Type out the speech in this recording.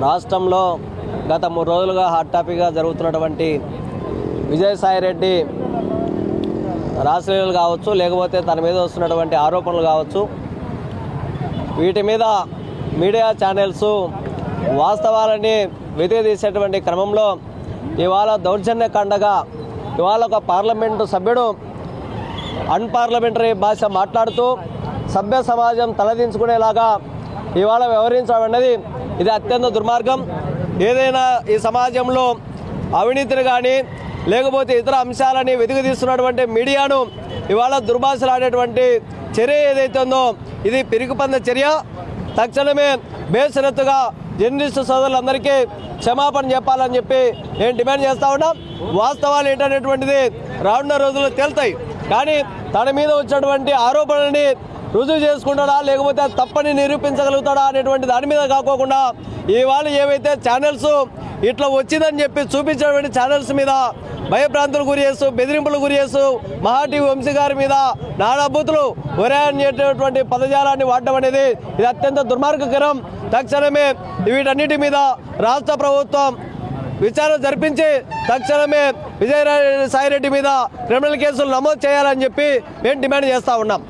రాష్ట్రంలో గత 3 రోజులుగా హాట్ టాపిక్గా జరుగుతున్నటువంటి విజయసాయిరెడ్డి రాజకీయాలు కావచ్చు, లేకపోతే తన మీద వస్తున్నటువంటి ఆరోపణలు కావచ్చు, వీటి మీద మీడియా ఛానల్స్ వాస్తవాలని వెతికితీసేటువంటి క్రమంలో ఇవాళ దౌర్జన్యకాండగా ఇవాళ ఒక పార్లమెంటు సభ్యుడు అన్పార్లమెంటరీ భాష మాట్లాడుతూ సభ్య సమాజం తలదించుకునేలాగా ఇవాళ వ్యవహరించడం అన్నది ఇది అత్యంత దుర్మార్గం. ఏదైనా ఈ సమాజంలో అవినీతిని కానీ లేకపోతే ఇతర అంశాలని వెతికితీస్తున్నటువంటి మీడియాను ఇవాళ దుర్భాషలాడేటువంటి చర్య ఏదైతే ఉందో ఇది పిరికిపంద చర్య. తక్షణమే బేషరతుగా జర్నలిస్టు సోదరులందరికీ క్షమాపణ చెప్పాలని చెప్పి నేను డిమాండ్ చేస్తూ ఉన్నాం. వాస్తవాలు ఏంటనేటువంటిది రానున్న రోజుల్లో తేలుతాయి. కానీ తన మీద వచ్చినటువంటి ఆరోపణలని రుజువు చేసుకుంటాడా లేకపోతే తప్పని నిరూపించగలుగుతాడా అనేటువంటి దాని మీద కాకోకుండా ఇవాళ ఏవైతే ఛానల్స్ ఇట్లా వచ్చిందని చెప్పి చూపించినటువంటి ఛానల్స్ మీద భయభ్రాంతులు గురి చేస్తూ బెదిరింపులు గురి చేస్తూ మహాటీవీ వంశీ గారి మీద నానాబూతులు ఒరేటువంటి పదజాలాన్ని వాడడం అనేది ఇది అత్యంత దుర్మార్గకరం. తక్షణమే వీటన్నిటి మీద రాష్ట్ర ప్రభుత్వం విచారణ జరిపించి తక్షణమే విజయసాయిరెడ్డి మీద క్రిమినల్ కేసులు నమోదు చేయాలని చెప్పి మేము డిమాండ్ చేస్తూ ఉన్నాం.